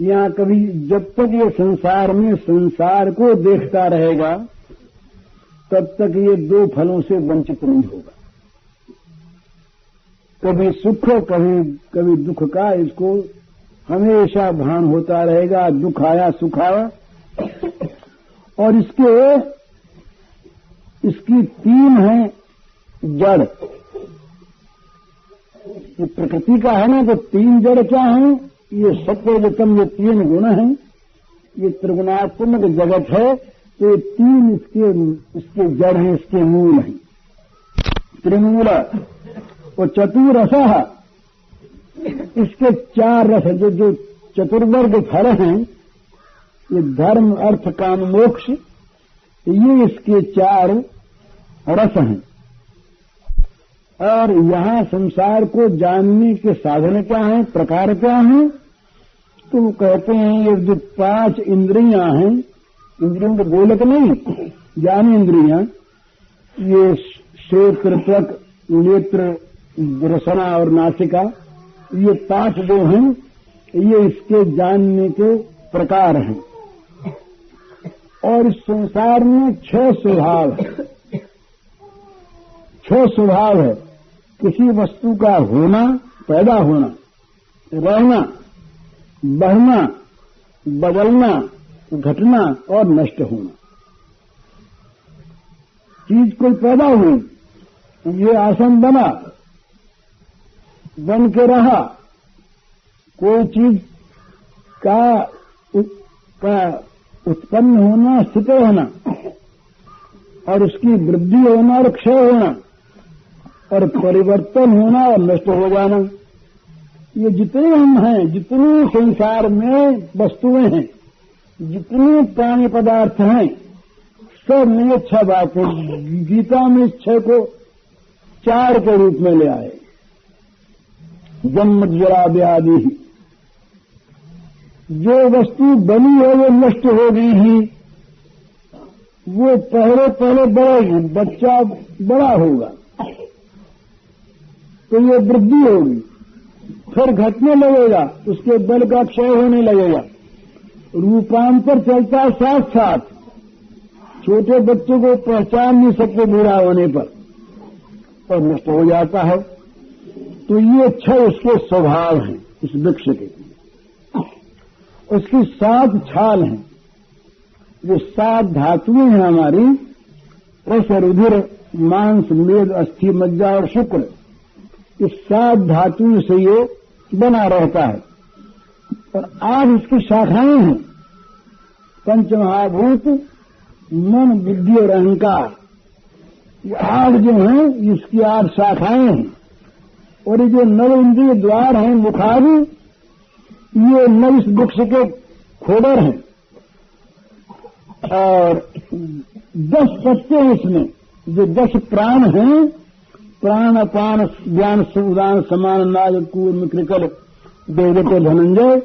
यहाँ कभी जब तक ये संसार में संसार को देखता रहेगा तब तक ये दो फलों से वंचित नहीं होगा। कभी सुख कभी दुख का इसको हमेशा भान होता रहेगा। दुख आया सुख आया। और इसकी तीन हैं जड़। ये प्रकृति का है ना, तो तीन जड़ क्या है? ये सत्वरजतम, ये तीन गुण हैं। ये त्रिगुणात्मक जगत है, तो ये तीन इसके जड़ हैं, इसके मूल हैं। त्रिमूल और चतुरसः, इसके चार रस जो चतुर्वर्ग फल हैं, ये धर्म अर्थ काम मोक्ष, ये इसके चार रस हैं। और यहाँ संसार को जानने के साधन क्या हैं, प्रकार क्या हैं? तो वो कहते हैं ये जो पांच इंद्रियां हैं, इंद्रियों के गोलक नहीं, ज्ञान इंद्रियां, ये श्रोत्र त्वक नेत्र रसना और नासिका, ये पांच जो हैं ये इसके जानने के प्रकार हैं। और इस संसार में छह स्वभाव है। किसी वस्तु का होना, पैदा होना, रहना, बढ़ना, बदलना, घटना और नष्ट होना। चीज कोई पैदा हुई, ये आसन बना, बन के रहा। कोई चीज का उत्पन्न होना, स्थित होना, और उसकी वृद्धि होना और क्षय होना, और परिवर्तन होना और नष्ट हो जाना। ये जितने हम हैं, जितने संसार में वस्तुएं हैं, जितने प्राणी पदार्थ हैं, सब में छह बातें। गीता में इस छह को चार के रूप में ले आए। जन्म जरा व्याधि, जो वस्तु बनी है वो नष्ट होगी ही। वो पहले बढ़ेगी, बच्चा बड़ा होगा तो ये वृद्धि होगी, फिर घटने लगेगा, उसके बल का क्षय होने लगेगा। रूपांतर चलता है साथ साथ। छोटे बच्चों को पहचान नहीं सकते बूढ़ा होने पर, और नष्ट हो जाता है। तो ये छह उसके स्वभाव हैं इस वृक्ष के। उसकी 7 छाल हैं, जो 7 धातुएं हैं हमारी, रस रुधिर मांस मेद अस्थि मज्जा और शुक्र। इस 7 धातुओं से ये बना रहता है। और 8 इसकी शाखाएं हैं। पंचमहाभूत, मन बुद्धि और अहंकार, ये 8 जो हैं इसकी 8 शाखाएं हैं। और ये जो नव इंद्रिय द्वार हैं, मुखादि, ये नव इस वृक्ष के खोडर हैं। और 10 पत्ते हैं इसमें, जो 10 प्राण हैं। प्राण अपान ज्ञान उदान समान नाग कूर्म कृकल देवदत्त धनंजय,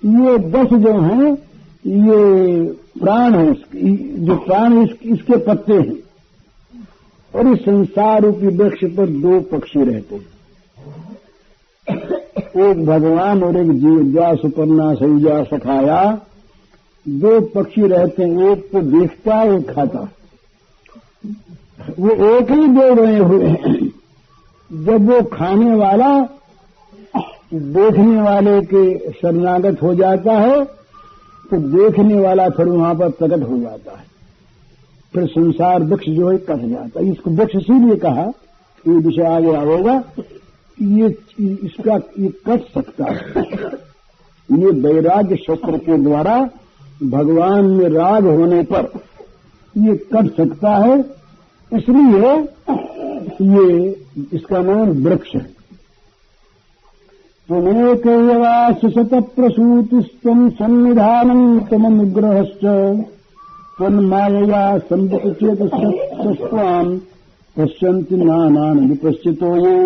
ये 10 जो हैं ये प्राण हैं। जो प्राण इसके पत्ते हैं। और इस संसार रूपी वृक्ष पर 2 पक्षी रहते हैं, एक भगवान और एक जीवजा सुपर्णा सयुजा सखाया। 2 पक्षी रहते हैं, एक तो देखता है, एक खाता। वो एक ही दे रहे हुए हैं। जब वो खाने वाला देखने वाले के शरणागत हो जाता है तो देखने वाला फिर वहां पर प्रकट हो जाता है। फिर संसार वृक्ष जो है कट जाता है। इसको वृक्ष इसीलिए कहा, ये विषय आगे आएगा, ये कट सकता है। ये वैराग्य शस्त्र के द्वारा भगवान में राग होने पर ये कट सकता है। इसलिए ये इसका नाम वृक्ष है। त्वमेकैवास शत प्रसूतिस्त्वं सन्निधानं त्वमनुग्रहश्च त्वन्मायया संवितचेतसस्त्वां पश्यन्ति नानान विपश्चितो ये।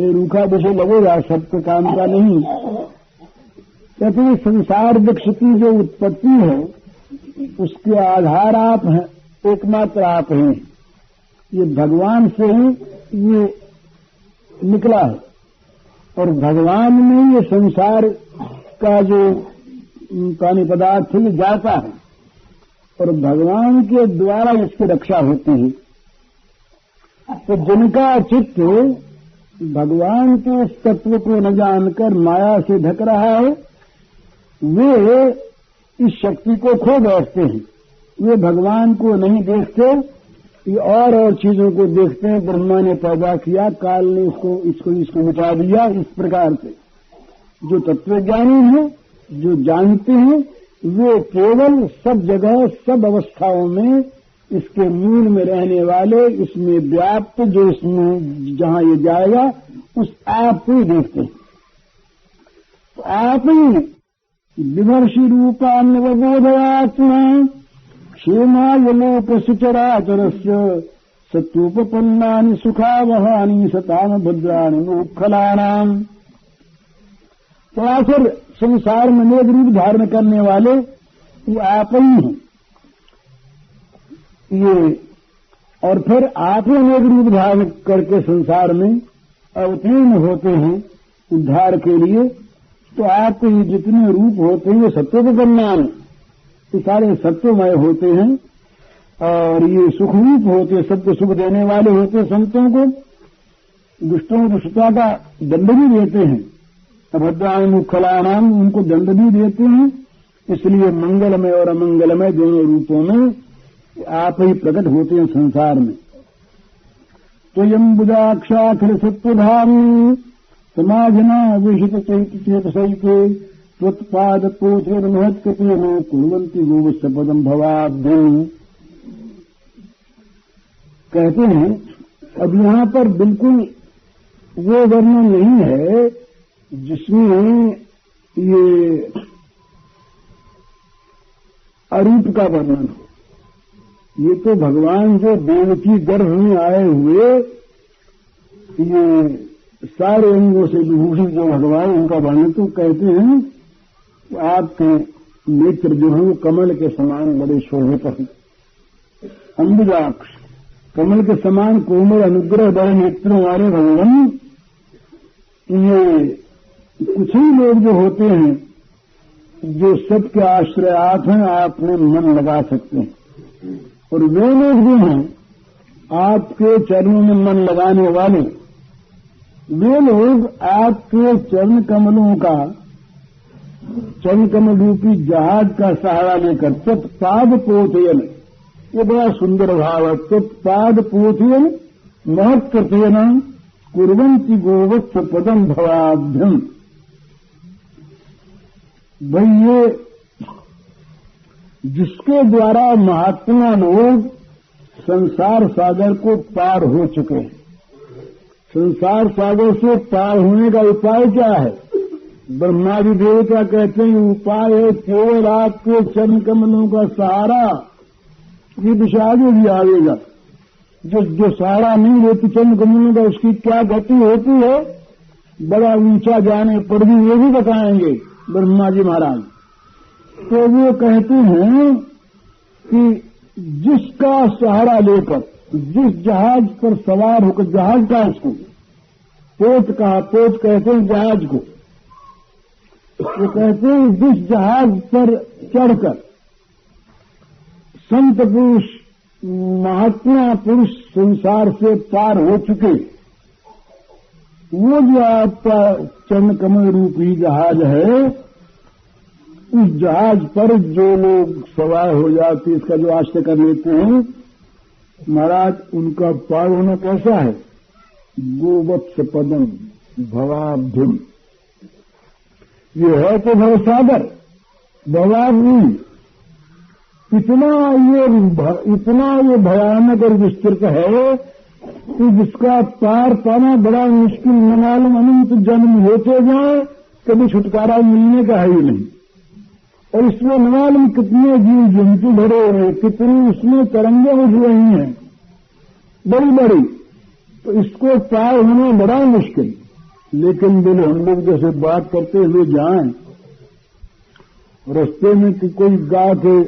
रूखा विषय लगेगा, सबके काम का नहीं। कहते संसार वृक्ष की जो उत्पत्ति है उसके आधार आप हैं, एकमात्र आप हैं। ये भगवान से ही ये निकला है और भगवान में ये संसार का जो पानी पदार्थ है ये जाता है और भगवान के द्वारा इसकी रक्षा होती है। तो जिनका चित्त भगवान के इस तत्व को न जानकर माया से ढक रहा है, वे इस शक्ति को खो बैठते हैं। वे भगवान को नहीं देखते, ये और चीजों को देखते हैं। ब्रह्मा ने पैदा किया, काल ने इसको मिटा दिया। इस प्रकार से जो तत्वज्ञानी हैं, जो जानते हैं, वे केवल सब जगह सब अवस्थाओं में इसके मूल में रहने वाले, इसमें व्याप्त, जो इसमें जहां ये जाएगा उस आप को ही देखते हैं। तो आप ही विमर्शी रूपान्नवबोधयात्मा क्षेमाय लोक सुचराचरस्य सत्योपपन्नानि सुखावहानि सताम भद्राणि मोक्षलानाम। तो आखिर संसार में अनेक रूप धारण करने वाले ये आप ही हैं। ये और फिर आप ही अनेक रूप धारण करके संसार में अवतीर्ण होते हैं उद्धार के लिए। तो आपके ये जितने रूप होते हैं ये सत्योपन्नान, ये सारे सत्वमय होते हैं और ये सुखरूप होते, सबको सुख देने वाले होते। संतों को दुष्टों को दुष्टता का दंड भी देते हैं, अभद्राणि मुखलानाम, उनको दंड भी देते हैं। इसलिए मंगलमय और अमंगलमय दोनों रूपों में आप ही प्रकट होते हैं संसार में। तो यम्बुजाक्षाखिल सत्वधामी समाजना विहित चेतसैके त्वत्पाद पोथेन महत्कृतेन कुर्वन्ति गोवस्य पदम भवाब्धिम्। कहते हैं अब यहां पर बिल्कुल वो वर्णन नहीं है जिसमें ये अरूप का वर्णन हो। ये तो भगवान जो देवकी गर्भ में आए हुए ये सारे अंगों से विभूषित जो भगवान, उनका वर्णन तो कहते हैं आपके नेत्र जो है वो कमल के समान बड़े शोभित हैं। अंबुजाक्ष, कमल के समान कोमल अनुग्रह बड़े नेत्रों वाले भगवान। ये कुछ ही लोग जो होते हैं जो सबके आश्रयार्थ हैं, आपने मन लगा सकते हैं। और वे लोग जो हैं आपके चरणों में मन लगाने वाले, वे लोग आपके चरण कमलों का, चरण कमल रूपी जहाज का सहारा लेकर तत्पाद पोथयन, ये बड़ा सुंदर भाव है। तत्पाद पोथयन महत्कृतेन कुर्वन्ति गोवत्स पदम भवाब्धिम्। भाई ये जिसके द्वारा महात्मा लोग संसार सागर को पार हो चुके हैं। संसार सागर से पार होने का उपाय क्या है? ब्रह्मादि देवता कहते हैं उपाय है केवल आपके चरण कमलों का सहारा। ये दिशा आगे भी आएगा। जो सहारा नहीं लेती चरण कमलों का, उसकी क्या गति होती है, बड़ा ऊंचा जाने पर भी ये भी बताएंगे ब्रह्मा जी महाराज। तो वो कहते हैं कि जिसका सहारा लेकर, जिस जहाज पर सवार होकर, जहाज का उसको पोत कहा, पोत कहते हैं जहाज को। वो कहते हैं जिस जहाज पर चढ़कर संत पुरुष, महात्मा पुरुष संसार से पार हो चुके, वो जो आपका चरण कमल रूपी जहाज है, उस जहाज पर जो लोग सवार हो जाते, इसका जो आश्रय कर लेते हैं महाराज, उनका पार होना कैसा है? गोवत्स पदम भवाब्धिम्। ये है तो भवसागर, भवाब्धि। इतना ये भयानक और विस्तृत है कि जिसका पार पाना बड़ा मुश्किल। न मालूम अनंत जन्म होते जाए, कभी छुटकारा मिलने का है ही नहीं। और इसमें न मालूम कितने जीव जंतु भरे हुए, कितनी उसमें तरंगें उठ रही हैं बड़ी बड़ी। तो इसको पार होना बड़ा मुश्किल। लेकिन बोले हम लोग जैसे बात करते हुए जाएं, रास्ते में कि कोई गाय के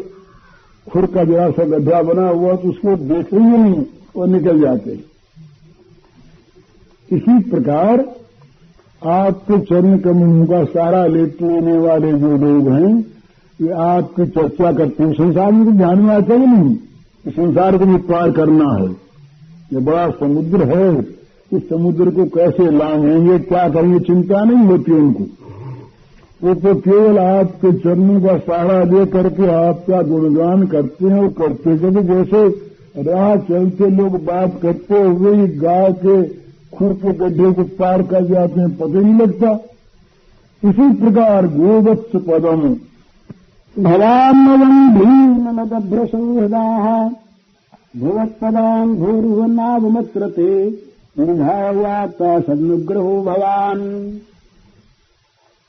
खुर का जरा सा गड्ढा बना हुआ तो उसको देख ही नहीं और निकल जाते। इसी प्रकार आपके चरण कमलों का सारा लेने वाले जो लोग हैं, ये आपकी चर्चा करते हैं। संसार में तो ध्यान में आता ही नहीं कि संसार को भी पार करना है। ये बड़ा समुद्र है, इस समुद्र को कैसे लांघेंगे, क्या करेंगे, चिंता नहीं होती उनको। वो तो केवल आपके चरणों का सहारा ले करके आपका गुणगान करते हैं। और करते करते जैसे राह चलते लोग बात करते हुए ही गाय के खुर के गड्ढे को पार कर जाते हैं, पता नहीं लगता। इसी प्रकार गोवत्स पदम भवान्नवं भीमनदभ्रसंहृदाः भुवत्पदान् भूर्भुवन्नाभमत्रते निधायाता सदनुग्रहो भवान।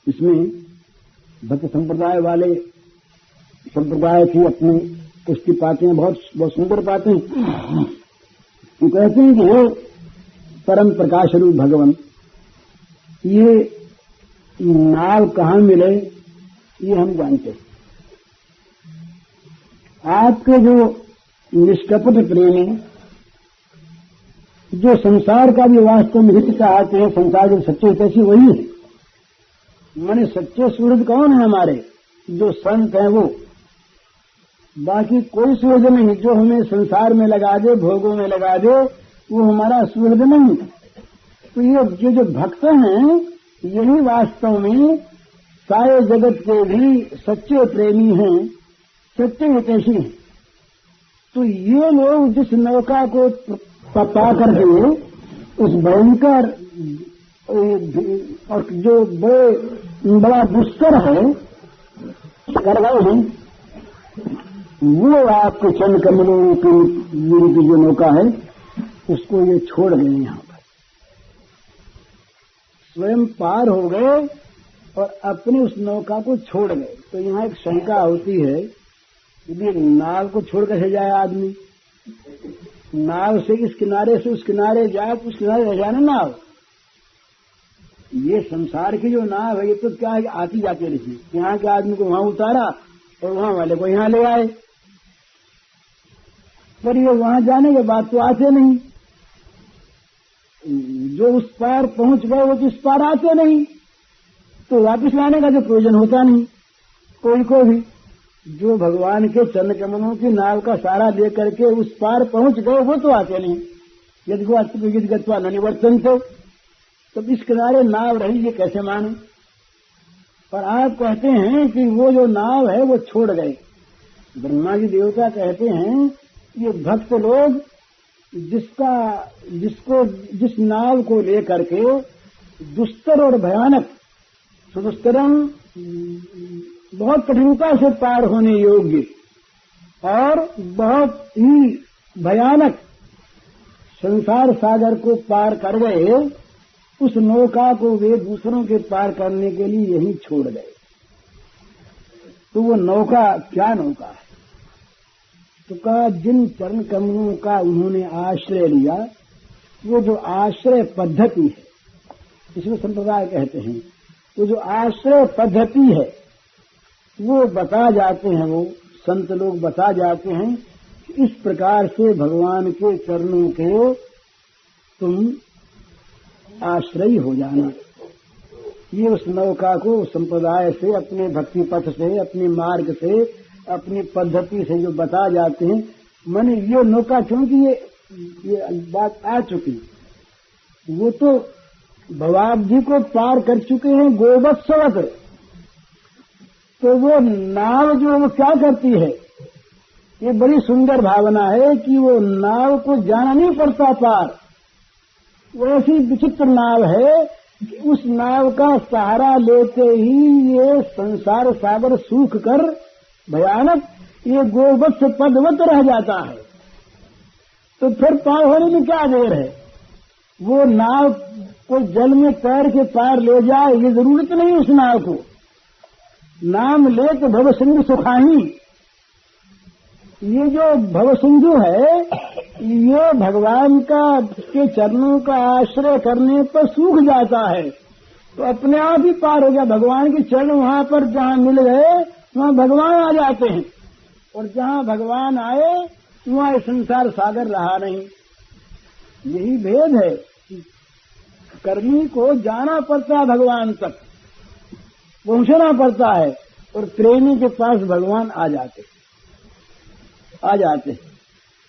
इसमें भक्त संप्रदाय वाले संप्रदाय की अपनी पुष्टि पाते हैं, बहुत सुंदर पाते हैं। वो कहते हैं कि हे परम प्रकाश रूप भगवान, ये नाव कहाँ मिले ये हम जानते हैं। आपके जो निष्कपट प्रेमी, जो संसार का भी वास्तव में हित चाहते हैं, संसार के सच्चे हितैषी वही है। माने सच्चे सूरज कौन है हमारे? जो संत हैं वो। बाकी कोई सूरज नहीं जो हमें संसार में लगा दे, भोगों में लगा दे, वो हमारा सूरज नहीं। तो ये जो भक्त हैं यही वास्तव में सारे जगत के भी सच्चे प्रेमी हैं, सच्चे हितैषी हैं। तो ये लोग जिस नौका को पा करके उस भयंकर और जो बड़ा दुष्कर है कर रहे हैं, वो आपके चंद कमलों की जो नौका है उसको ये छोड़ गए। यहाँ पर स्वयं पार हो गए और अपने उस नौका को छोड़ गए। तो यहाँ एक शंका होती है कि नाव को छोड़ कैसे जाए आदमी? नाव से इस किनारे से उस किनारे जाए तो उस किनारे रह जाए ना नाव। ये संसार की जो नाव है ये तो क्या है, आती जाती रहती। यहाँ के आदमी को वहां उतारा और वहां वाले को यहाँ ले आए, पर ये वहां जाने के बाद तो आते नहीं। जो उस पार पहुंच गए वो तो इस पार आते नहीं, तो वापिस लाने का जो प्रयोजन होता नहीं कोई को भी। जो भगवान के चरण कमलों की नाव का सहारा दे करके उस पार पहुंच गए वो तो आते नहीं। यदि गत्वा न निवर्तन थे, तब इस किनारे नाव रही ये कैसे माने? पर आप कहते हैं कि वो जो नाव है वो छोड़ गए। ब्रह्मा जी देवता कहते हैं ये भक्त लोग जिस नाव को लेकर के दुस्तर और भयानक, सुदुस्तरम बहुत कठिनता से पार होने योग्य और बहुत ही भयानक संसार सागर को पार कर गए, उस नौका को वे दूसरों के पार करने के लिए यहीं छोड़ गए। तो वो नौका क्या नौका है? तो कहा जिन चरण कमलों का उन्होंने आश्रय लिया, वो जो आश्रय पद्धति है, इसमें संप्रदाय कहते हैं, वो जो आश्रय पद्धति है वो बता जाते हैं, वो संत लोग बता जाते हैं कि इस प्रकार से भगवान के चरणों के तुम आश्रयी हो जाना। ये उस नौका को संप्रदाय से, अपने भक्ति पथ से, अपने मार्ग से, अपनी पद्धति से जो बता जाते हैं। माने ये नौका, क्योंकि ये बात आ चुकी, वो तो भवाब जी को पार कर चुके हैं गोवत्सवत। तो वो नाव जो वो क्या करती है, ये बड़ी सुंदर भावना है कि वो नाव को जाना नहीं पड़ता पार। वो ऐसी विचित्र नाव है कि उस नाव का सहारा लेते ही ये संसार सागर सूख कर भयानक ये गोवत्स पदवत रह जाता है। तो फिर पार होने में क्या देर है? वो नाव को जल में तैर के पार ले जाए, ये जरूरत नहीं उस नाव को। नाम ले तो भव सिंधु सुखाही। ये जो भव सिंधु है ये भगवान का के चरणों का आश्रय करने पर सूख जाता है, तो अपने आप ही पार हो गया। भगवान के चरण वहां पर जहां मिल गए वहां भगवान आ जाते हैं, और जहां भगवान आए वहां संसार सागर रहा नहीं। यही भेद है। कर्मी को जाना पड़ता है, भगवान तक पहुंचना पड़ता है, और प्रेमी के पास भगवान आ जाते।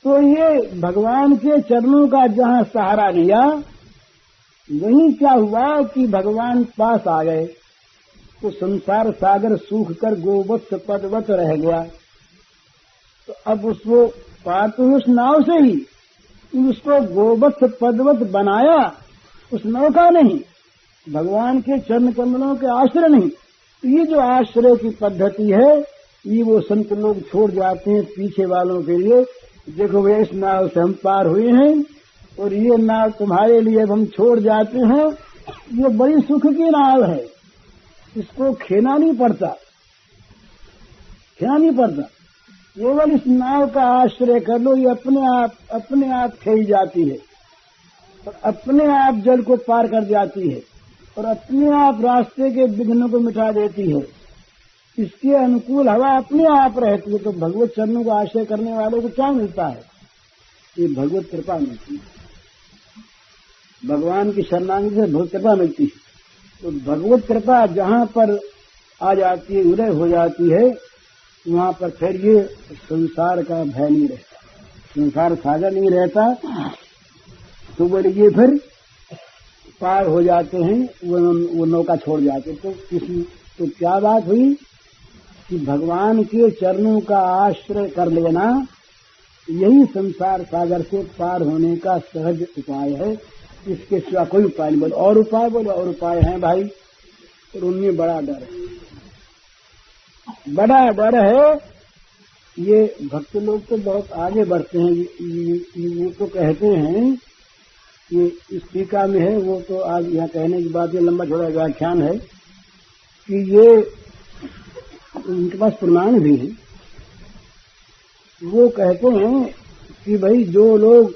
तो ये भगवान के चरणों का जहां सहारा लिया, वहीं क्या हुआ कि भगवान पास आ गए, तो संसार सागर सूख कर गोवत्स पदवत रह गया। तो अब उसको पार तो उस नाव से ही, उसको गोवत्स पदवत बनाया उस नौका नहीं, भगवान के चरण कमलों के आश्रय नहीं। तो ये जो आश्रय की पद्धति है, ये वो संत लोग छोड़ जाते हैं पीछे वालों के लिए। देखो वे इस नाव से हम पार हुए हैं, और ये नाव तुम्हारे लिए अब हम छोड़ जाते हैं। ये बड़ी सुख की नाव है, इसको खेना नहीं पड़ता, केवल इस नाव का आश्रय कर लो, ये अपने आप खेई जाती है, और अपने आप जल को पार कर जाती है, और अपने आप रास्ते के विघ्नों को मिटा देती है। इसके अनुकूल हवा अपने आप रहती है। तो भगवत चरणों को आश्रय करने वालों को क्या मिलता है? ये भगवत कृपा मिलती है, भगवान की शरणागति से भगवत कृपा मिलती है। तो भगवत कृपा जहां पर आ जाती है, उदय हो जाती है, वहां पर फिर ये संसार का भय नहीं रहता, संसार सागर नहीं रहता। तो बोले ये फिर पार हो जाते हैं, वो नौका छोड़ जाते। तो क्या बात हुई कि भगवान के चरणों का आश्रय कर लेना, यही संसार सागर से पार होने का सहज उपाय है। इसके सिवा कोई उपाय नहीं। बोलो और उपाय, बोलो और उपाय हैं भाई। और उनमें बड़ा डर है। ये भक्त लोग तो बहुत आगे बढ़ते हैं। वो तो कहते हैं, ये इस टीका में है, वो तो आज यहाँ कहने की बात, ये लंबा थोड़ा व्याख्यान है कि ये उनके पास प्रमाण भी है। वो कहते हैं कि भाई जो लोग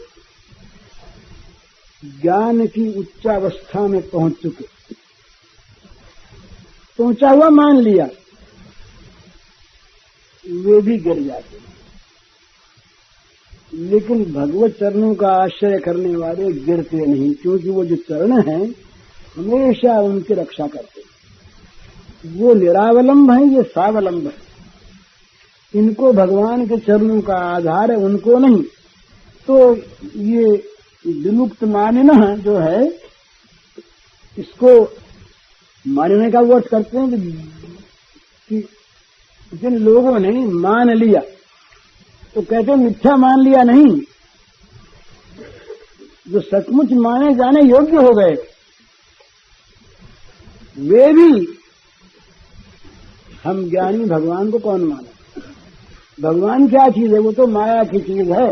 ज्ञान की उच्चावस्था में पहुंच चुके, पहुंचा हुआ मान लिया, वे भी गिर जाते हैं। लेकिन भगवत चरणों का आश्रय करने वाले गिरते नहीं, क्योंकि वो जो चरण हैं हमेशा उनकी रक्षा करते हैं। वो निरावलंब है, ये सावलंब है। इनको भगवान के चरणों का आधार है, उनको नहीं। तो ये विमुक्त मानना जो है, इसको मानने का वो अर्थ करते हैं कि जिन लोगों ने मान लिया, तो कहते हैं मिथ्या मान लिया नहीं, जो सचमुच माने जाने योग्य हो गए, वे भी हम ज्ञानी भगवान को कौन माने? भगवान क्या चीज है? वो तो माया की चीज है।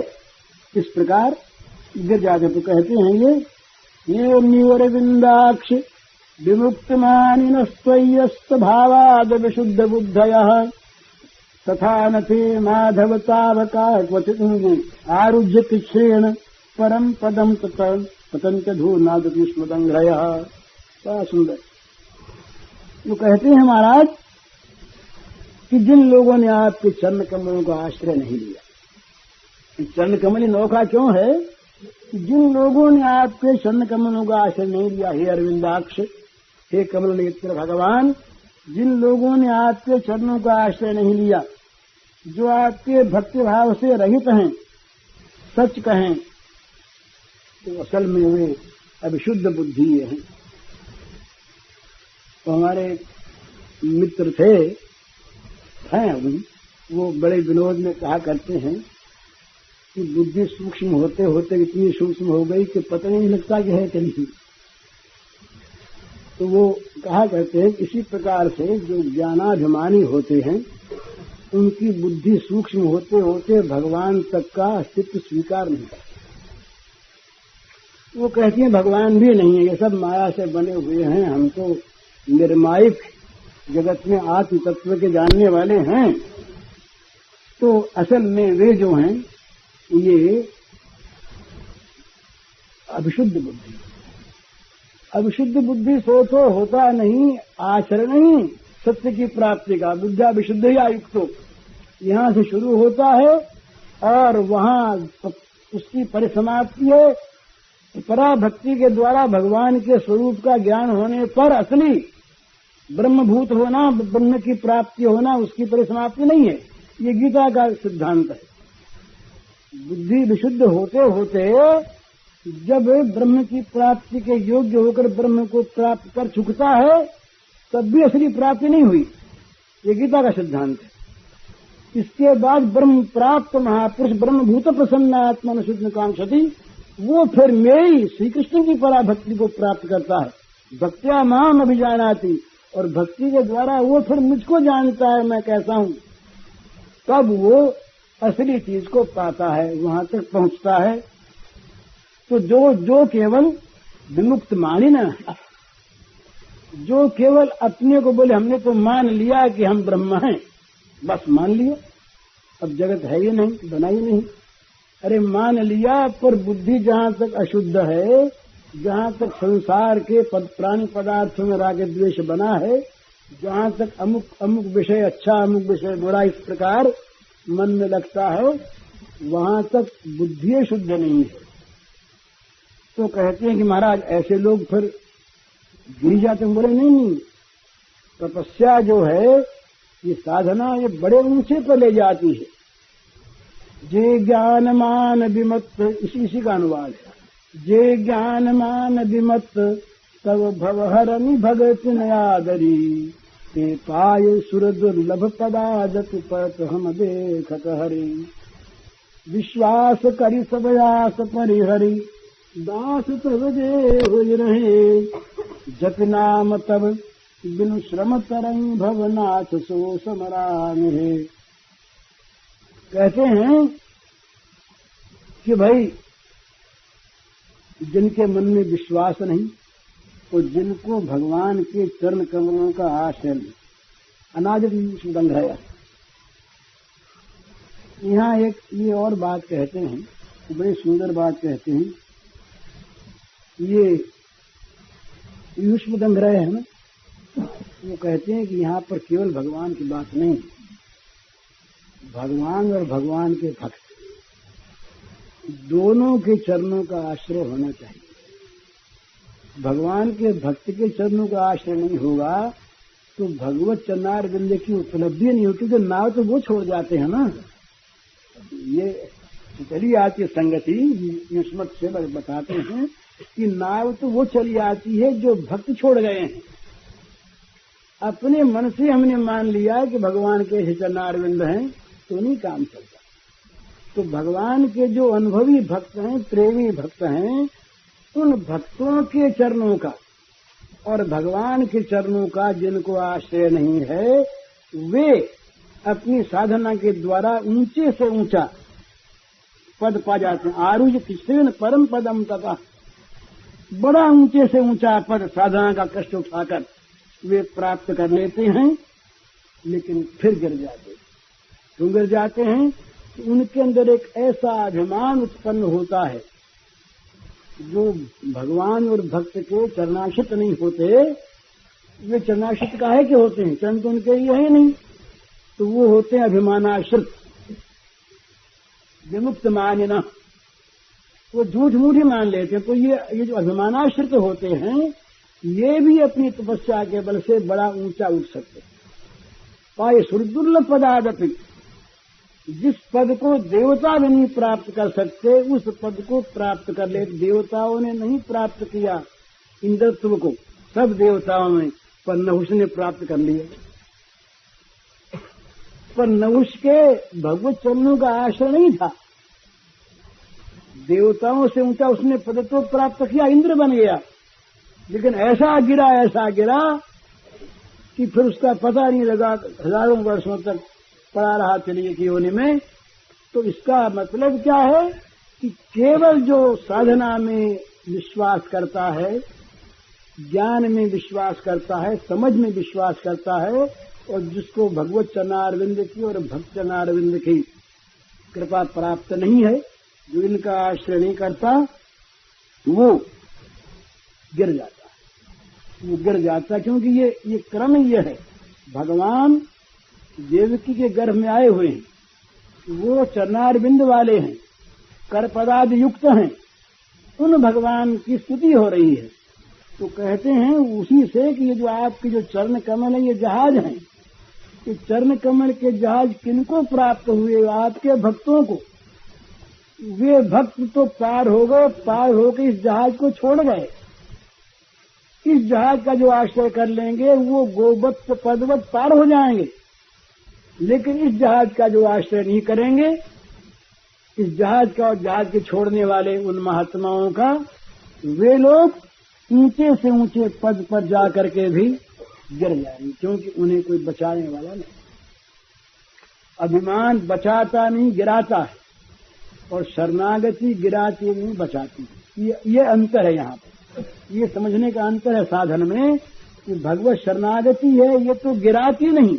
इस प्रकार गिर जाते। तो कहते हैं ये निवरविंदाक्ष विमुक्त मानिनस्त्वय्यस्त भावाद विशुद्ध बुद्धयः तथा न ते माधव तावका क्वचित् आरुह्य तिश्रेण परम पदम पतंच धूर्नादति स्मृतंग्रयः। बड़ा सुंदर। वो कहते हैं महाराज कि जिन लोगों ने आपके चरण कमलों का आश्रय नहीं लिया, चरण कमल नौका क्यों है? जिन लोगों ने आपके चरण कमलों का आश्रय नहीं लिया, हे अरविंदाक्ष, हे कमल नेत्र भगवान, जिन लोगों ने आपके चरणों का आश्रय नहीं लिया, जो आपके भक्ति भाव से रहित हैं, सच कहें तो असल में वे अविशुद्ध बुद्धि हैं। तो हमारे मित्र थे, हैं अभी, वो बड़े विनोद में कहा करते हैं कि बुद्धि सूक्ष्म होते होते इतनी सूक्ष्म हो गई कि पता नहीं लगता कि है कि नहीं। तो वो कहा करते हैं इसी प्रकार से जो ज्ञानाभिमानी होते हैं, उनकी बुद्धि सूक्ष्म होते होते भगवान तक का अस्तित्व स्वीकार नहीं करते। वो कहती हैं भगवान भी नहीं है, ये सब माया से बने हुए हैं, हम तो निर्मायिक जगत में आत्म तत्व के जानने वाले हैं। तो असल में वे जो हैं ये अविशुद्ध बुद्धि। अविशुद्ध बुद्धि सोचो होता नहीं आचरण ही सत्य की प्राप्ति का। बुद्धा विशुद्ध ही आयुक्तो, यहाँ से शुरू होता है और वहाँ उसकी परिसमाप्ति है पराभक्ति के द्वारा भगवान के स्वरूप का ज्ञान होने पर असली ब्रह्मभूत होना, ब्रह्म की प्राप्ति होना, उसकी परिसमाप्ति नहीं है। ये गीता का सिद्धांत है। बुद्धि विशुद्ध होते होते जब ब्रह्म की प्राप्ति के योग्य होकर ब्रह्म को प्राप्त कर चुकता है तब भी असली प्राप्ति नहीं हुई। ये गीता का सिद्धांत है। इसके बाद ब्रह्म प्राप्त महापुरुष ब्रह्मभूत प्रसन्नात्मन शुद्ध कांक्षति, वो फिर मेरी श्री कृष्ण की पराभक्ति को प्राप्त करता है। भक्त्या माम अभिजानाति, और भक्ति के द्वारा वो फिर मुझको जानता है मैं कैसा हूं। तब वो असली चीज को पाता है, वहां तक पहुंचता है। तो जो केवल विमुक्त मानी ना, जो केवल अपने को बोले हमने तो मान लिया कि हम ब्रह्म हैं, बस मान लिया, अब जगत है ही नहीं, बना ही नहीं। अरे मान लिया, पर बुद्धि जहां तक अशुद्ध है, जहां तक संसार के प्राणी पदार्थों में राग द्वेष बना है, जहां तक अमुक विषय अच्छा, अमुक विषय बुरा, इस प्रकार मन में लगता है, वहां तक बुद्धि शुद्ध नहीं है। तो कहते हैं कि महाराज ऐसे लोग फिर गिर जाते हैं। बोले नहीं, तपस्या जो है, ये साधना, ये बड़े ऊंचे पर ले जाती है। जे ज्ञान मान विमत्त, इसी का अनुवाद है। जे ज्ञान मान विमत्त तब भवहरनि भगत नयादरी, ते पाय सुर दुर्लभ पदादत पत हम देखत हरि। विश्वास करि सब आस परिहरि, दास तब जे होय रहे। जप नाम तब बिनु श्रम तरंग भवनाथ सो समराम है। कहते हैं कि भाई जिनके मन में विश्वास नहीं, तो जिनको भगवान के चरण कमलों का आश्रय नहीं, अनादि दंग है। यहाँ एक ये और बात कहते हैं, बड़ी सुंदर बात कहते हैं। ये युष्म दंग्रह है ना, वो कहते हैं कि यहाँ पर केवल भगवान की बात नहीं, भगवान और भगवान के भक्त दोनों के चरणों का आश्रय होना चाहिए। भगवान के भक्त के चरणों का आश्रय नहीं होगा तो भगवत चरणार विंद की उपलब्धि नहीं होती। तो नाव तो वो छोड़ जाते हैं ना। ये चली आती है संगति, युष्मत से बताते हैं कि नाव तो वो चली आती है जो भक्त छोड़ गए हैं। अपने मन से हमने मान लिया कि भगवान के चरणारविंद हैं, तो नहीं काम चलता। तो भगवान के जो अनुभवी भक्त हैं, प्रेमी भक्त हैं, उन भक्तों के चरणों का और भगवान के चरणों का जिनको आश्रय नहीं है, वे अपनी साधना के द्वारा ऊंचे से ऊंचा पद पा जाते हैं। आरुज कृष्ण परम पदम तथा, बड़ा ऊंचे से ऊंचा पद साधना का कष्ट उठाकर वे प्राप्त कर लेते हैं, लेकिन फिर गिर जाते हैं। क्यों गिर जाते हैं? उनके अंदर एक ऐसा अभिमान उत्पन्न होता है जो भगवान और भक्त के चरणाश्रित नहीं होते। वे चरणाश्रित काहे के होते हैं? चरण तो उनके ही है नहीं, तो वो होते हैं अभिमानाश्रित, विमुक्त मानिना, वो झूठ मूठ ही मान लेते हैं। तो ये जो अभिमानाश्रित होते हैं, ये भी अपनी तपस्या के बल से बड़ा ऊंचा उठ सकते हैं। पाए सुरदुर्लभ पदादपि, जिस पद को देवता भी नहीं प्राप्त कर सकते, उस पद को प्राप्त कर ले। देवताओं ने नहीं प्राप्त किया इंद्रत्व को, सब देवताओं में, पर नहुष ने प्राप्त कर लिया। पर नहुष के भगवत चरणों का आश्रय नहीं था। देवताओं से ऊंचा उसने पद तो प्राप्त किया, इंद्र बन गया, लेकिन ऐसा गिरा कि फिर उसका पता नहीं लगा, हजारों वर्षों तक पड़ा रहा चलिए की योनि में। तो इसका मतलब क्या है कि केवल जो साधना में विश्वास करता है, ज्ञान में विश्वास करता है, समझ में विश्वास करता है, और जिसको भगवत चरणारविंद की और भक्त चरणारविंद की कृपा प्राप्त नहीं है, जो इनका आश्रय नहीं करता, वो गिर जाता है। वो गिर जाता है क्योंकि ये क्रम ये है। भगवान देवकी के गर्भ में आए हुए हैं, वो चरणारविंद वाले हैं, कर पदाद युक्त हैं, उन भगवान की स्तुति हो रही है। तो कहते हैं उसी से कि ये जो आपके जो चरण कमल है ये जहाज हैं, ये चरण कमल के जहाज किनको प्राप्त हुए? आपके भक्तों को। वे भक्त तो पार हो गए, पार होकर इस जहाज को छोड़ गए। इस जहाज का जो आश्रय कर लेंगे वो गोवत्स पदवत पार हो जाएंगे, लेकिन इस जहाज का जो आश्रय नहीं करेंगे, इस जहाज का और जहाज के छोड़ने वाले उन महात्माओं का, वे लोग ऊंचे से ऊंचे पद पर जाकर के भी गिर जाएंगे, क्योंकि उन्हें कोई बचाने वाला नहीं। अभिमान बचाता नहीं, गिराता है, और शरणागति गिराती नहीं, बचाती। ये अंतर है यहाँ पर। ये समझने का अंतर है साधन में कि भगवत शरणागति है ये तो गिराती नहीं,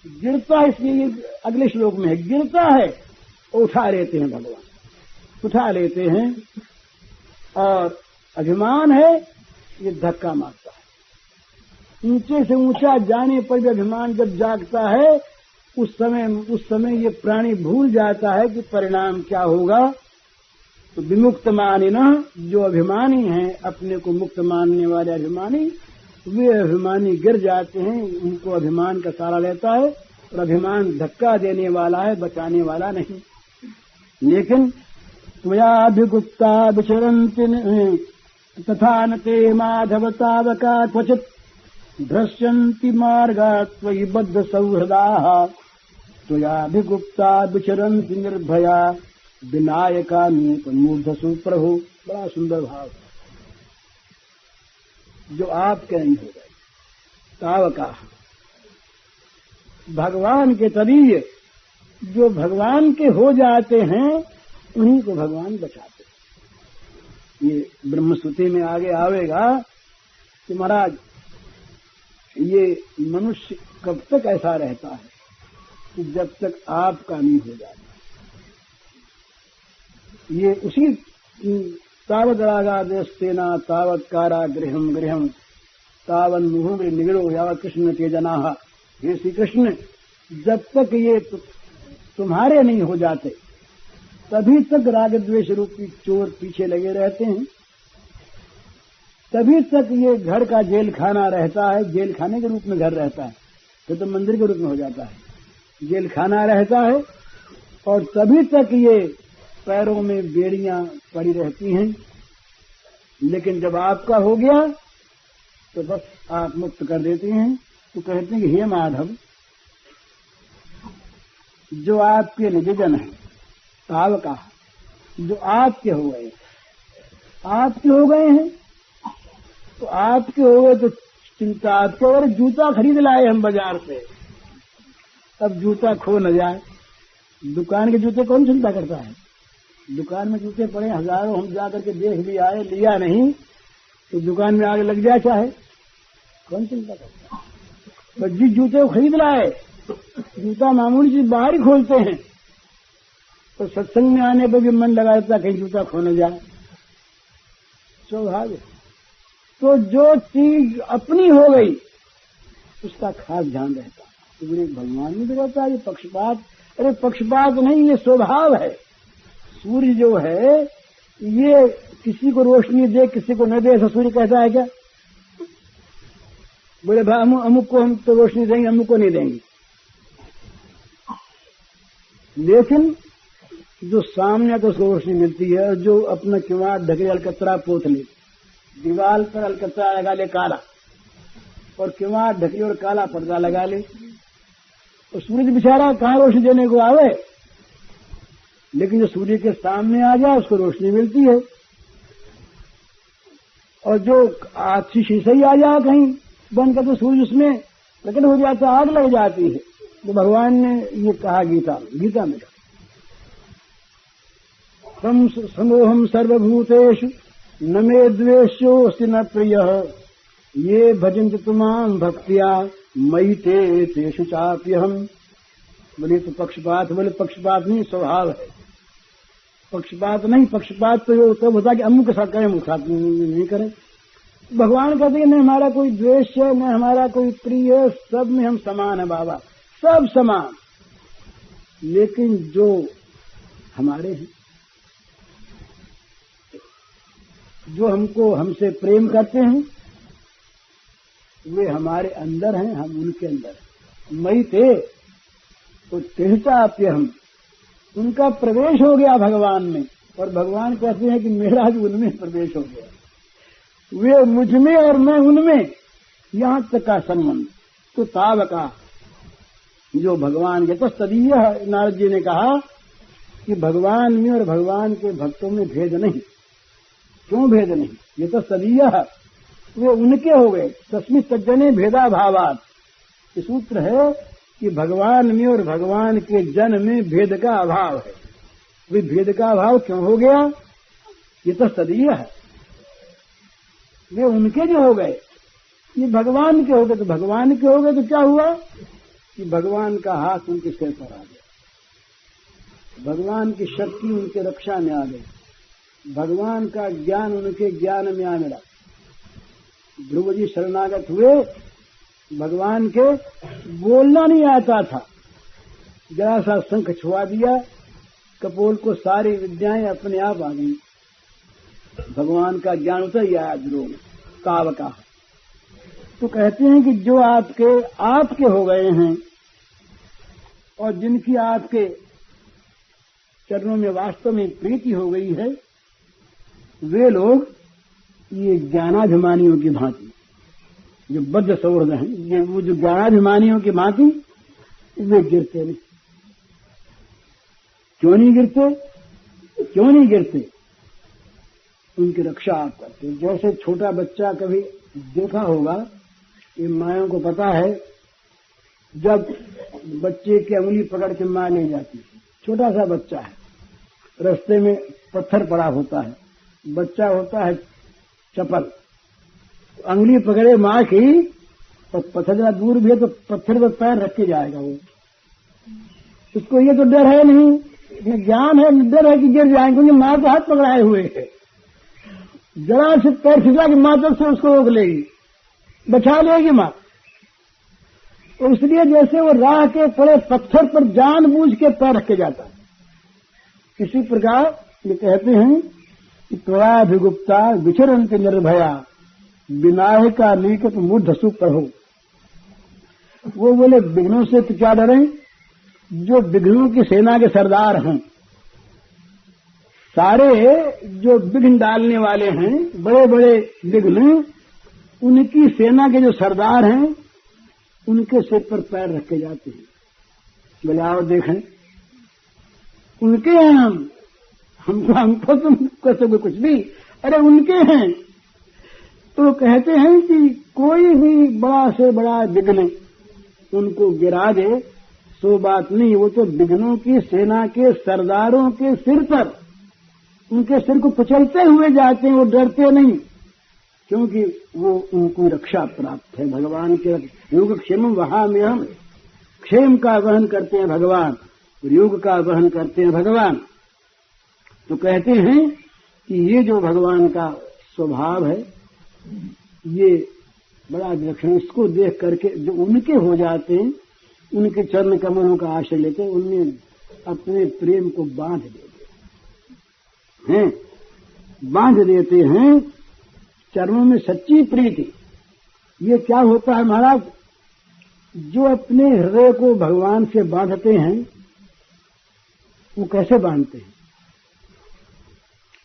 गिरता है। इसलिए अगले श्लोक में है, गिरता है उठा लेते हैं भगवान, उठा लेते हैं। और अभिमान है ये धक्का मारता है। ऊंचे से ऊंचा जाने पर भी अभिमान जब जागता है उस समय ये प्राणी भूल जाता है कि परिणाम क्या होगा। तो विमुक्त मानिनः, जो अभिमानी हैं, अपने को मुक्त मानने वाले अभिमानी, वे अभिमानी गिर जाते हैं। उनको अभिमान का सहारा लेता है, और अभिमान धक्का देने वाला है, बचाने वाला नहीं। लेकिन त्वयाभिगुप्ता विचरन्ति तथा न ते माधव तावका क्वचित् भ्रश्यन्ति मार्गात् त्वयि बद्ध सौहृदाः त्वयाभिगुप्ता विचरन्ति निर्भया विनायका मूर्धसु प्रभु। बड़ा सुंदर भाव, जो आपके नहीं हो गए। तावका, भगवान के तरीय, जो भगवान के हो जाते हैं उन्हीं को भगवान बचाते। ये ब्रह्मस्तुति में आगे आवेगा कि महाराज ये मनुष्य कब तक ऐसा रहता है कि जब तक आपका नहीं हो जाता। ये उसी तावद रागादेस्तेना तावत कारा गृहम गृहम तावन मुहुम निगड़ो यावत कृष्ण तेजनाः। हे श्री कृष्ण, जब तक ये तुम्हारे नहीं हो जाते तभी तक राग द्वेष रूपी चोर पीछे लगे रहते हैं, तभी तक ये घर का जेल खाना रहता है। जेल खाने के रूप में घर रहता है, तो मंदिर के रूप में हो जाता है। जेल खाना रहता है, और तभी तक ये पैरों में बेड़ियां पड़ी रहती हैं। लेकिन जब आपका हो गया तो बस आप मुक्त कर देते हैं। तो कहते हैं कि हे माधव, जो आपके निजजन हैं, तावका, जो आपके हो गए, आपके हो गए हैं, तो आपके हो गए तो चिंता आपके। और जूता खरीद लाए हम बाजार से, अब जूता खो न जाए। दुकान के जूते कौन चिंता करता है? दुकान में जूते पड़े हजारों, हम जाकर के देख भी आए, लिया नहीं तो दुकान में आगे लग जाए, चाहे कौन चिंता करता है? बस जिस जूते को खरीद लाए, जूता मामूली चीज बाहर ही खोलते हैं, तो सत्संग में आने पर भी मन लगा देता कहीं जूता खो न जाए। स्वभाव। तो जो चीज अपनी हो गई उसका खास ध्यान रहता है। तो भगवान नहीं बिगड़ता, ये पक्षपात, अरे पक्षपात नहीं, ये स्वभाव है। सूर्य जो है ये किसी को रोशनी दे किसी को न दे, ऐसा सूर्य कहता है क्या? बोले भाई अमुक को हम तो रोशनी देंगे, अमुक को नहीं देंगे। लेकिन जो सामने तो उसको रोशनी मिलती है, जो अपना किवाड़ ढके अलकतरा पोत ले, दीवार पर अलकतरा लगा ले काला, और किवाड़ ढके और काला पर्दा लगा ले, तो सूर्य बेचारा कहाँ रोशनी देने को आवे? लेकिन जो सूर्य के सामने आ जाए उसको रोशनी मिलती है। और जो अच्छी शीशे ही आ जाए कहीं बन कर, तो सूर्य उसमें प्रकट हो जाता, आग लग जाती है। तो भगवान ने ये कहा गीता में, समोहम सर्वभूतेषु न मे द्वेष्योऽस्ति न प्रियः ये भजन्ति तुमां भक्त्या मयि ते तेषु चाप्यहम्। बोले तो पक्षपात, बोले पक्षपात नहीं, स्वभाव है। पक्षपात नहीं, पक्षपात तो तब होता कि अमुक के साथ करें, अमुक साथ नहीं करें। भगवान कहते हैं न हमारा कोई द्वेष है, न हमारा कोई प्रिय है, सब में हम समान है बाबा, सब समान। लेकिन जो हमारे हैं जो हमसे प्रेम करते हैं वे हमारे अंदर हैं, हम उनके अंदर हैं। मई ते तो तेहचाप्य हम, उनका प्रवेश हो गया भगवान में, और भगवान कहते हैं कि मेरा भी उनमें प्रवेश हो गया, वे मुझ में और मैं उनमें, यहां तक का संबंध। तो ताव का जो भगवान के तो तदीय, नारद जी ने कहा कि भगवान में और भगवान के भक्तों में भेद नहीं। क्यों भेद नहीं? ये तो तदीय, वे उनके हो गए। तस्मिन् तज्जने भेदा भावात्, ये सूत्र है कि भगवान में और भगवान के जन में भेद का अभाव है। वे भेद का अभाव क्यों हो गया? ये तो तदीय है, वे उनके जो हो गए, ये भगवान के हो गए। तो भगवान के हो गए तो क्या हुआ कि भगवान का हाथ उनके सिर पर आ गया, भगवान की शक्ति उनके रक्षा में आ गई, भगवान का ज्ञान उनके ज्ञान में आ मिला। ध्रुव जी शरणागत हुए, भगवान के बोलना नहीं आता था, जरा सा शंख छुआ दिया, कपोल को सारी विद्याएं अपने आप आ गई, भगवान का ज्ञान उतर ही आया ध्रुव में, काव का। तो कहते हैं कि जो आपके हो गए हैं और जिनकी आपके चरणों में वास्तव में प्रीति हो गई है, वे लोग ये ज्ञानाभिमानियों की भांति, जो बद्ध सौहृद हैं, ये वो जो ज्ञानाभिमानियों की भांति, वे गिरते नहीं। क्यों नहीं गिरते? उनकी रक्षा आप करते। जैसे छोटा बच्चा, कभी देखा होगा, ये मायों को पता है, जब बच्चे की अंगुली पकड़ के मां ले जाती है, छोटा सा बच्चा है, रास्ते में पत्थर पड़ा होता है, बच्चा होता है चपल, अंगुली पकड़े मां की, तो पत्थर जरा दूर भी है तो पत्थर पर पैर रख के जाएगा वो। उसको ये तो डर है नहीं, इसमें ज्ञान है, डर है कि गिर जाएंगे, क्योंकि मां के हाथ पकड़ाए हुए है। जरा से पैर खिंचा कि मां तब से उसको रोक लेगी, बचा लेगी मां। और इसलिए जैसे वो राह के पड़े पत्थर पर जानबूझ के पैर रख के जाता है, इसी प्रकार ये कहते हैं कि त्वयाभिगुप्ता विचरन्ति निर्भया विनायका लीकत मूढ़ सुप्रभु। वो बोले विघ्नों से तो क्या डरें, जो विघ्नों की सेना के सरदार हैं, सारे जो विघ्न डालने वाले हैं, बड़े बड़े विघ्न, उनकी सेना के जो सरदार हैं, उनके सिर पर पैर रख के जाते हैं। बोले आओ देखें, उनके हैं हमको तुम कहोगे कुछ भी, अरे उनके हैं। तो कहते हैं कि कोई भी बड़ा से बड़ा विघ्न उनको गिरा दे, सो बात नहीं, वो तो विघ्नों की सेना के सरदारों के सिर पर, उनके सिर को कुचलते हुए जाते हैं, वो डरते नहीं, क्योंकि वो उनको रक्षा प्राप्त है भगवान के। योग क्षेम वहां में हम, क्षेम का वहन करते हैं भगवान, योग का वहन करते हैं भगवान। तो कहते हैं कि ये जो भगवान का स्वभाव है, ये बड़ा विलक्षण, इसको देख करके जो उनके हो जाते हैं, उनके चरण कमलों का आश्रय लेते हैं, उनमें अपने प्रेम को बांध देते हैं, चरणों में सच्ची प्रीति। ये क्या होता है महाराज, जो अपने हृदय को भगवान से बांधते हैं, वो कैसे बांधते हैं,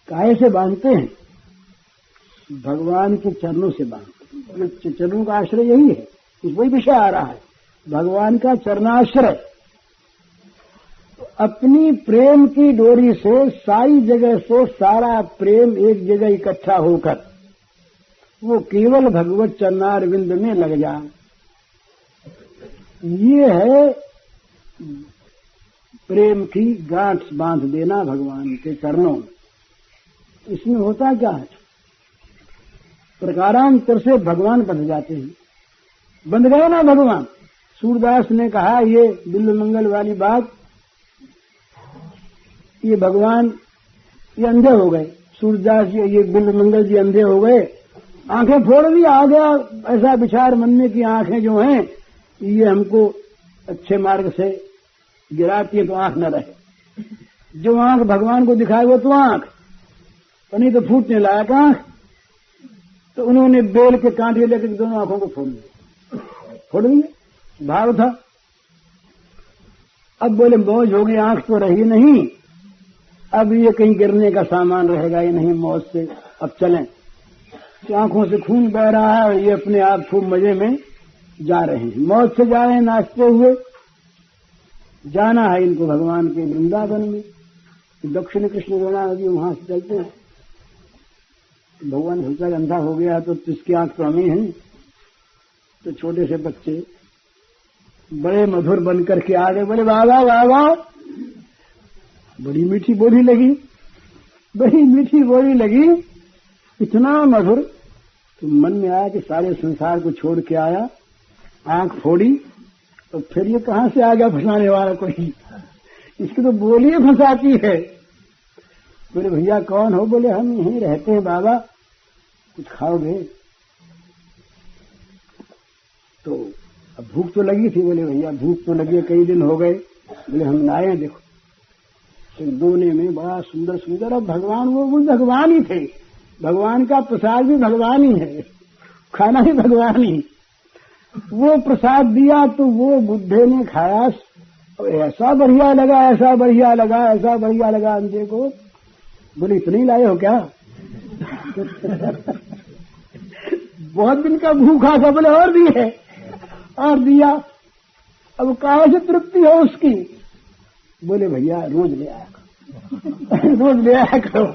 काहे से बांधते हैं? भगवान के चरणों से बांधते हैं। चरणों का आश्रय यही है, वही विषय आ रहा है, भगवान का चरणाश्रय। तो अपनी प्रेम की डोरी से सारी जगह से सारा प्रेम एक जगह इकट्ठा होकर वो केवल भगवत चरणारविंद में लग जाए, ये है प्रेम की गांठ बांध देना भगवान के चरणों में। इसमें होता क्या है, प्रकारांतर से भगवान बंध जाते हैं, बंध गए ना भगवान। सूरदास ने कहा ये बिल्व मंगल वाली बात, ये भगवान ये अंधे हो गए, सूरदास जी ये बिल्व मंगल जी अंधे हो गए, आंखें फोड़ दी, आ गया ऐसा विचार मन में कि आंखें जो हैं ये हमको अच्छे मार्ग से गिराती है, तो आंख न रहे। जो आंख भगवान को दिखाए वो तो आंख, नहीं तो फूटने लायक आंख, तो उन्होंने बेल के कांटे लेकर दोनों आंखों को फोड़ दिए। भाव था। अब बोले मौज होगी, आंख तो रही नहीं, अब ये कहीं गिरने का सामान रहेगा ही नहीं मौत से, अब चलें। तो आंखों से खून बह रहा है, ये अपने आप खूब मजे में जा रहे हैं, मौत से जा रहे हैं नाचते हुए। जाना है इनको भगवान के वृंदावन में, दक्षिण कृष्ण गंगा नदी वहां से चलते हैं। भगवान सोचा अंधा हो गया तो इसकी आंख तो हमें है। तो छोटे से बच्चे बड़े मधुर बन करके आ गए, बोले बाबा बाबा, बड़ी मीठी बोली लगी, बड़ी मीठी बोली लगी, इतना मधुर। तो मन में आया कि सारे संसार को छोड़ के आया, आंख फोड़ी, तो फिर ये कहां से आ गया फंसाने वाला कोई, इसकी तो बोली फंसाती है। बोले भैया कौन हो? बोले हम यहीं रहते हैं बाबा, कुछ खाओगे? तो अब भूख तो लगी थी। बोले भैया भूख तो लगी, कई दिन हो गए। बोले हम लाए, देखो। तो दोने में बड़ा सुंदर सुंदर, अब भगवान वो भगवान ही थे, भगवान का प्रसाद भी भगवान ही है, खाना भी भगवान ही। वो प्रसाद दिया तो वो बुद्धे ने खाया, ऐसा बढ़िया लगा, ऐसा बढ़िया लगा, ऐसा बढ़िया लगा अंधे को। बोले इतने ही लाए हो क्या? बहुत दिन का भूखा था। बोले और भी है, और दिया। अब कहां से तृप्ति हो उसकी? बोले भैया रोज ले आया करो, रोज ले आया करो।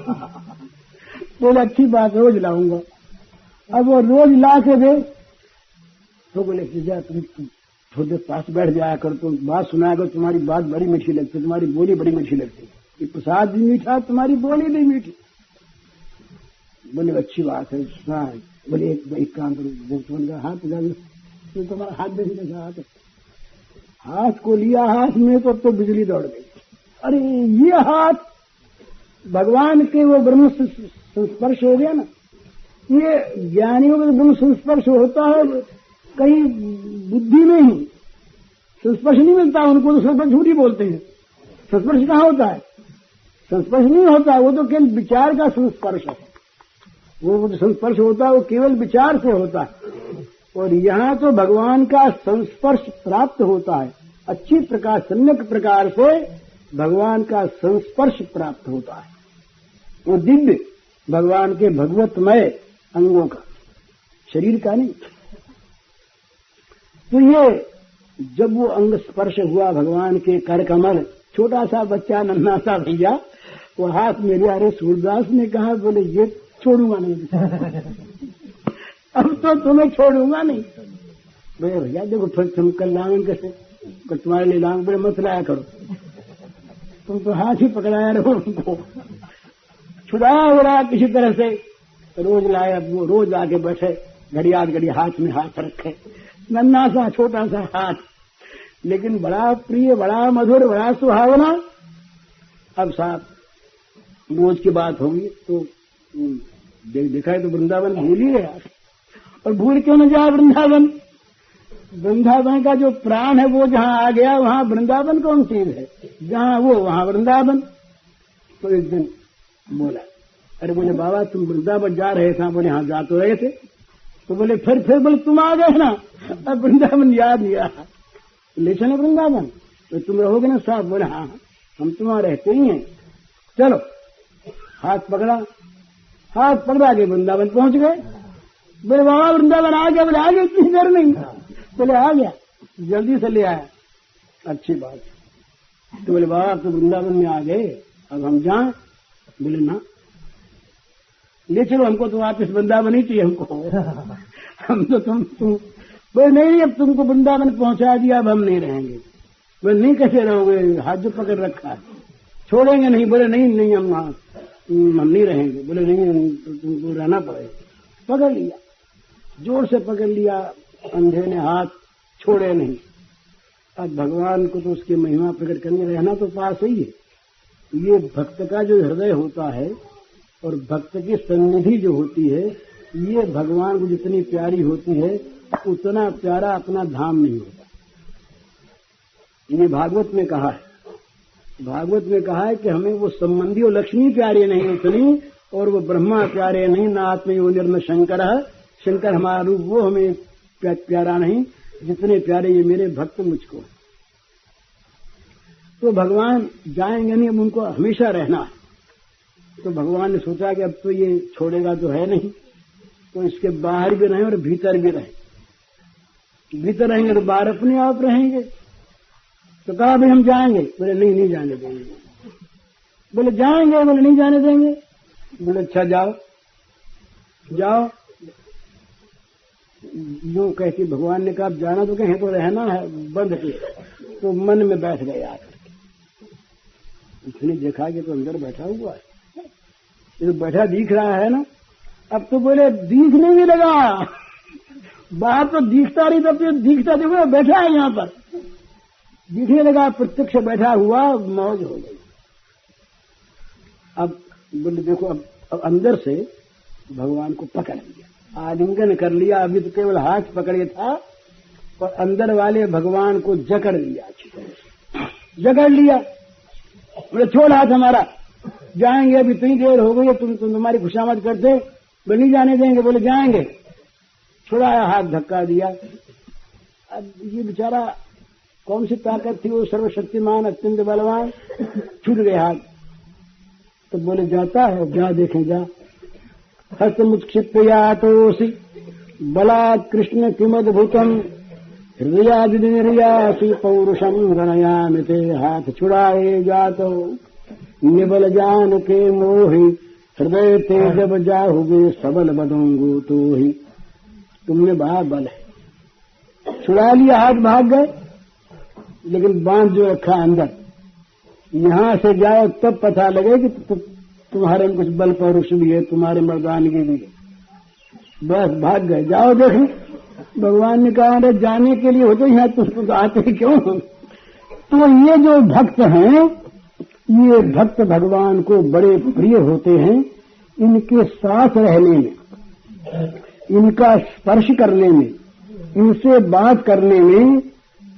बोले अच्छी बात, रोज लाऊंगा। अब वो रोज ला के दे तो बोले जा तुम थोड़ी देर पास बैठ जाया कर, तुम बात सुनाया कर, तुम्हारी बात बड़ी मीठी लगती, तुम्हारी बोली बड़ी मीठी लगती, ये प्रसाद भी मीठा, तुम्हारी बोली भी मीठी। बोले अच्छी बात है, सुना है। बोले एक काम करो, तुम्हारा हाथ डाल, तो तुम्हारा हाथ देखी लगा, हाथ को लिया हाथ में तो बिजली दौड़ गई। अरे ये हाथ भगवान के वो ब्रह्म संस्पर्श हो गया ना। ये ज्ञानियों का ब्रह्म संस्पर्श होता है कहीं बुद्धि में ही, संस्पर्श नहीं मिलता उनको, तो संस्पर्श झूठी बोलते हैं। संस्पर्श कहाँ होता है? संस्पर्श नहीं होता, वो तो केवल विचार का संस्पर्श है। वो जो संस्पर्श होता है वो केवल विचार से होता है, और यहाँ तो भगवान का संस्पर्श प्राप्त होता है। अच्छी प्रकार सम्यक प्रकार से भगवान का संस्पर्श प्राप्त होता है, वो दिव्य भगवान के भगवतमय अंगों का, शरीर का नहीं। तो ये जब वो अंग स्पर्श हुआ भगवान के कर कमल, छोटा सा बच्चा नन्हा सा भैया वो हाथ में लिया। अरे सूरदास ने कहा, बोले ये छोड़ूंगा नहीं, अब तो तुम्हें छोड़ूंगा नहीं। बोले भैया देखो फिर तुम कल लांगन कैसे, कल तुम्हारे लिए लांग, बोले मत लाया करो, तुम तो हाथ ही पकड़ाया रहो उनको, छुड़ाया हो रहा किसी तरह से। रोज लाए, अब वो रोज आके बैठे, घड़ी हाथ में हाथ रखे, नन्ना सा छोटा सा हाथ, लेकिन बड़ा प्रिय, बड़ा मधुर, बड़ा सुहावना। अब साहब रोज की बात होगी तो देखा है तो वृंदावन भूल ही गया। और भूल क्यों न जाए वृंदावन? वृंदावन का जो प्राण है वो जहां आ गया वहां वृंदावन कौन चीज है? जहां वो वहां वृंदावन। तो एक दिन बोला, अरे बोले बाबा तुम वृंदावन जा रहे थे? बोले हाँ जा तो रहे थे। तो बोले फिर बोले तुम आ गए ना, अब वृंदावन याद नहीं रहा, ले चले वृंदावन, तो तुम रहोगे ना साहब? बोले हाँ हम तुम्हारे रहते ही हैं, चलो। हाथ पकड़ा, हाथ पकड़ा के वृंदावन पहुंच गए। बोले बाबा वृंदावन आ गया? बोले आ गया, इतनी देर नहीं। बोले आ गया, जल्दी से ले आया, अच्छी बात। तो बोले बाबा तो वृंदावन में आ गए, अब हम जाएं? बोले ना, ले चलो हमको, तो वापिस वृंदावन ही चाहिए हमको। हम तो तुम बोले नहीं, अब तुमको वृंदावन पहुंचा दिया, अब हम नहीं रहेंगे। बोले नहीं कैसे रहोगे? हाथ जो पकड़ रखा है, छोड़ेंगे नहीं। बोले नहीं हम नहीं रहेंगे। बोले नहीं तुमको रहना पड़ेगा। पकड़ लिया, जोर से पकड़ लिया अंधे ने, हाथ छोड़े नहीं। अब भगवान को तो उसकी महिमा प्रकट करने रहना तो पास ही है। ये भक्त का जो हृदय होता है और भक्त की सन्निधि जो होती है, ये भगवान को जितनी प्यारी होती है उतना प्यारा अपना धाम नहीं होता। ये भागवत में कहा है, भागवत में कहा है कि हमें वो संबंधी और लक्ष्मी प्यारी नहीं उतनी, और वो ब्रह्मा प्यारे नहीं, ना आत्मयोनिर में शंकर है। शंकर हमारा रूप वो हमें प्यारा नहीं जितने प्यारे ये मेरे भक्त मुझको है। तो भगवान जाएंगे नहीं, अब उनको हमेशा रहना है। तो भगवान ने सोचा कि अब तो ये छोड़ेगा तो है नहीं, तो इसके बाहर भी रहें और भीतर भी रहें। भीतर रहेंगे तो बाहर अपने आप रहेंगे। तो कहा भाई हम जाएंगे। बोले नहीं जाने देंगे। बोले जाएंगे। बोले नहीं जाने देंगे। बोले अच्छा जाओ। यूं कहती भगवान ने कहा जाना तो कहीं तो रहना है बंद के। तो मन में बैठ गए आकर के। उसने देखा कि तो अंदर बैठा हुआ है, ये तो बैठा दिख रहा है ना। अब तो बोले दिखने भी लगा, बाहर तो दिखता नहीं, तब तो दिखता देखो बैठा है यहाँ पर, दिखने लगा, प्रत्यक्ष बैठा हुआ, मौज हो गई। अब बोले देखो अब अंदर से भगवान को पकड़ लिया, आलिंगन कर लिया। अभी तो केवल हाथ पकड़े था और अंदर वाले भगवान को जकड़ लिया, अच्छी तरह से जकड़ लिया। बोले छोड़ हाथ हमारा, जाएंगे, अभी इतनी देर हो गई है, तुम तुम्हारी खुशामद करते। बोले नहीं जाने देंगे। बोले जाएंगे। छुड़ाया हाथ, धक्का दिया। अब ये बेचारा कौन सी ताकत थी, वो सर्वशक्तिमान अत्यंत बलवान, छूट गए हाथ। तो बोले जाता है, जा देखें जा। हस्तमुत्क्षिप्यातोऽसि बलात् कृष्ण किमद्भुतम् हृदयादिनिर्यासि पौरुषम गणयामि ते। हाथ छुड़ाए जातो निबल जान के मोहि हृदय ते जब जाहुगे सबल बदोंगो तो ही। तुमने बड़ा बल है, छुड़ा लिया हाथ, भाग गए, लेकिन बांध जो रखा अंदर। यहां से जाओ तब पता लगे कि तुम्हारे में कुछ बल पौरुष भी है, तुम्हारे मर्दानगी भी है। बस भाग गए, जाओ देखो। भगवान ने कहा अरे जाने के लिए हो तो यहाँ तुम तो आते क्यों? तो ये जो भक्त हैं, ये भक्त भगवान को बड़े प्रिय होते हैं। इनके साथ रहने में, इनका स्पर्श करने में, इनसे बात करने में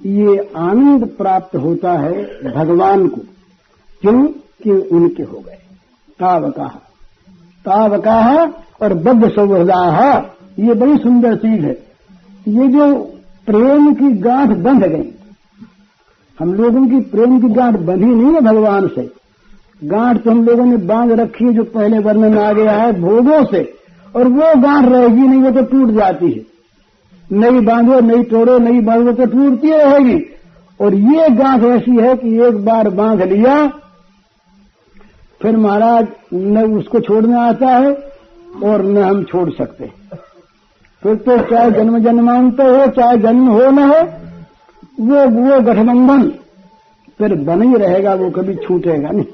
ये आनंद प्राप्त होता है भगवान को। क्यों कि उनके हो गए तावकाह और बद्ध सौहृदाह। ये बड़ी सुंदर चीज है। ये जो प्रेम की गांठ बंध गई, हम लोगों की प्रेम की गांठ बंधी नहीं है भगवान से। गांठ तो हम लोगों ने बांध रखी है, जो पहले वर्णन आ गया है, भोगों से, और वो गांठ रहेगी नहीं, वो तो टूट जाती है। नई बांधो, नई तोड़ो, नई बांधो तो टूटती रहेगी। और ये गांठ ऐसी है कि एक बार बांध लिया, फिर महाराज न उसको छोड़ना आता है और न हम छोड़ सकते। फिर तो चाहे जन्म जन्मांतर हो, चाहे जन्म हो न हो, वो गठबंधन फिर बना ही रहेगा, वो कभी छूटेगा नहीं।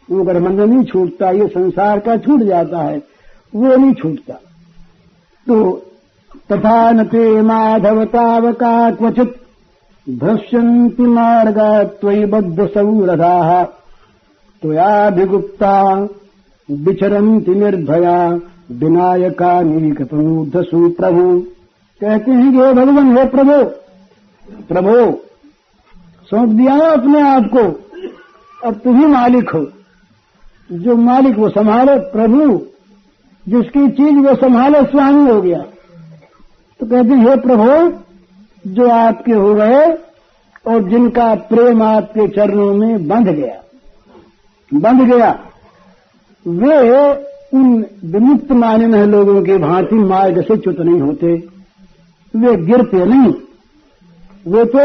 वो गठबंधन नहीं छूटता, ये संसार का छूट जाता है, वो नहीं छूटता। तो तथा न ते माधव तावका क्वचित भ्रश्यन्ति मार्गा त्वयि बद्ध सौरथाः त्वयाभिगुप्ता विचरन्ति निर्भया विनायकानीकतनूर्धसु। प्रभु कहते हैं कि हे भगवान, हे प्रभु सौंप दिया अपने आप को, अब तुम ही मालिक हो। जो मालिक वो संभालो, प्रभु जिसकी चीज वो संभालो, स्वामी हो गया। तो कहते हैं हे प्रभु, जो आपके हो गए और जिनका प्रेम आपके चरणों में बंध गया, वे उन विमुक्त माने लोगों के भांति मार्ग से च्युत नहीं होते, वे गिरते नहीं। वे तो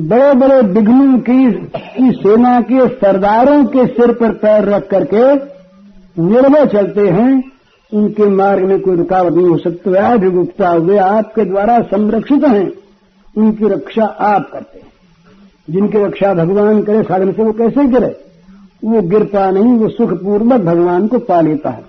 बड़े बड़े विघ्नों की सेना के सरदारों के सिर पर पैर रख करके निर्भय चलते हैं। उनके मार्ग में कोई रुकावट नहीं हो सकती। अभिगुप्ता, वे आपके द्वारा संरक्षित हैं, उनकी रक्षा आप करते हैं। जिनकी रक्षा भगवान करे साधन से, वो कैसे गिरे? वो गिरता नहीं, वो सुखपूर्वक भगवान को पा लेता है।